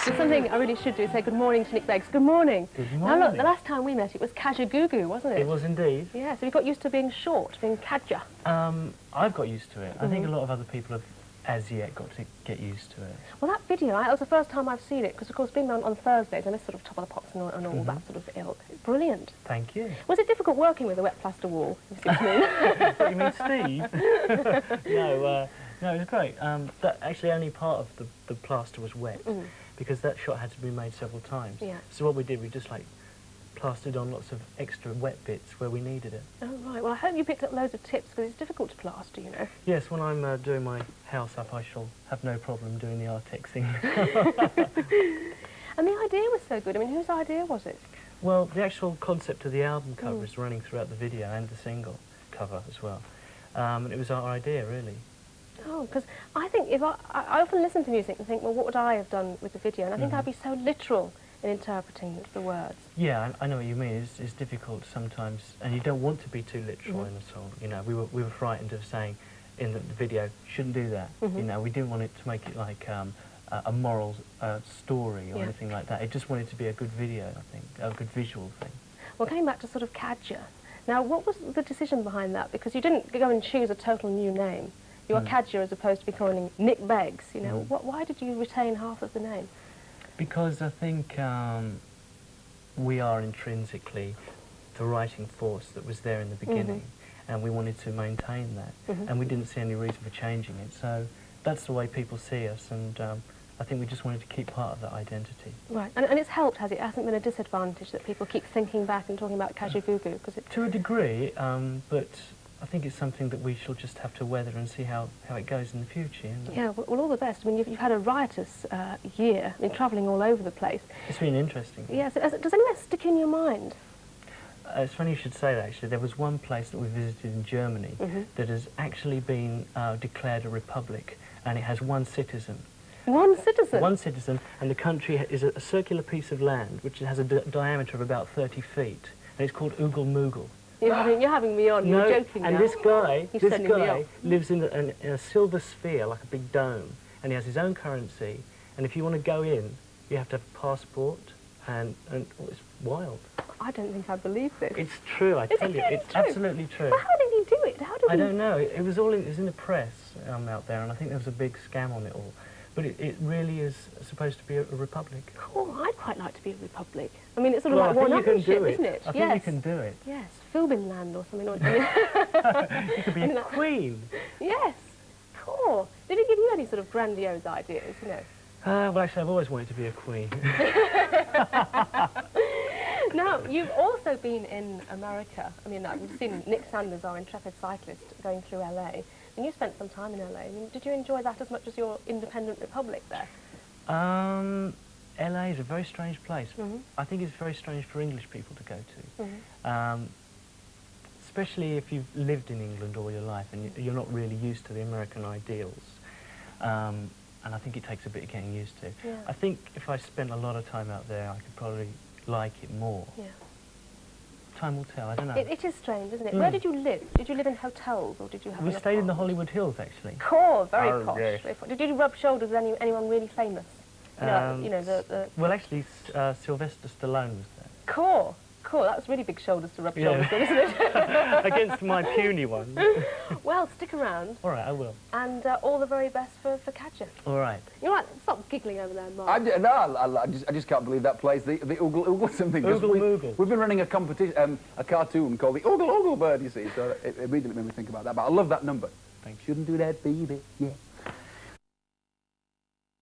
Something I really should do is say good morning to Nick Beggs. Good morning. Good morning. Now look, the last time we met it was Kajagoogoo, wasn't it? It was indeed. Yeah, so we got used to being short, being Kaja. I've got used to it. I think a lot of other people have as yet got to get used to it. Well, that video, that was the first time I've seen it, because of course being on Thursdays and this sort of Top of the Pops and all that sort of ilk. It's brilliant. Thank you. Was it difficult working with a wet plaster wall? You see what I mean? What, you mean Steve? No, it was great. That actually only part of the plaster was wet, because that shot had to be made several times. Yeah. So what we did, we just like plastered on lots of extra wet bits where we needed it. Oh, right. Well, I hope you picked up loads of tips, because it's difficult to plaster, you know. Yes, when I'm doing my house up, I shall have no problem doing the Artex thing. And the idea was so good. I mean, whose idea was it? Well, the actual concept of the album cover is running throughout the video and the single cover as well. And it was our idea, really. Oh, because I think if I often listen to music and think, well, what would I have done with the video? And I think I'd be so literal in interpreting the words. Yeah, I know what you mean. It's difficult sometimes, and you don't want to be too literal in a song. You know, we were frightened of saying in the video, shouldn't do that. You know, we didn't want it to make it like a moral story or anything like that. It just wanted to be a good video, I think, a good visual thing. Well, going back to sort of Kaja, now what was the decision behind that? Because you didn't go and choose a total new name. You are Kaja as opposed to be calling Nick Beggs, you know. Why did you retain half of the name? Because I think we are intrinsically the writing force that was there in the beginning, and we wanted to maintain that, and we didn't see any reason for changing it. So that's the way people see us, and I think we just wanted to keep part of that identity. Right, and it's helped, has it? It hasn't been a disadvantage that people keep thinking back and talking about Kajagoogoo, because it... To a degree, but I think it's something that we shall just have to weather and see how it goes in the future. Yeah, well, all the best. I mean, you've had a riotous year, I mean, travelling all over the place. It's been interesting. Yes, does anywhere stick in your mind? It's funny you should say that, actually. There was one place that we visited in Germany that has actually been declared a republic, and it has one citizen. One citizen? One citizen, and the country is a circular piece of land which has a diameter of about 30 feet, and it's called Kugelmugel. You're having me on, you're joking and now. this guy lives in in a silver sphere, like a big dome, and he has his own currency, and if you want to go in, you have to have a passport, and it's wild. I don't think I believe this. It's true, I tell you, it's absolutely true. But how did he do it? I don't know, it was in the press out there, and I think there was a big scam on it all. But it really is supposed to be a republic. Cool, I'd quite like to be a republic. I mean, it's sort of like one upmanship, isn't it? I think you can do it. Yes, Philbin land or something. You could be a queen. Yes, cool. Did he give you any sort of grandiose ideas, you know? Well, actually, I've always wanted to be a queen. Now, you've also been in America. I mean, we've seen Nick Sanders, our intrepid cyclist, going through LA. And you spent some time in LA. I mean, did you enjoy that as much as your independent republic there? LA is a very strange place. I think it's very strange for English people to go to. Especially if you've lived in England all your life and you're not really used to the American ideals. And I think it takes a bit of getting used to. Yeah. I think if I spent a lot of time out there, I could probably like it more. Yeah. Time will tell, I don't know. It is strange, isn't it? Where did you live? Did you live in hotels or did you have We stayed in the Hollywood Hills, actually. Cool, very posh. Yes. Very posh. Did you rub shoulders with anyone really famous? You know, Well, actually, Sylvester Stallone was there. Cool, cool. That was really big shoulders to rub shoulders with, isn't it? Against my puny one. Well, stick around. All right, I will. And all the very best for Kaja. All right. You're right, stop giggling over there, Mark. I just can't believe that place, the Oogle something. Oogle. We've been running a competition, a cartoon called the Oogle Bird, you see, so it immediately made me think about that. But I love that number. Thank you. Shouldn't do that, baby, yeah.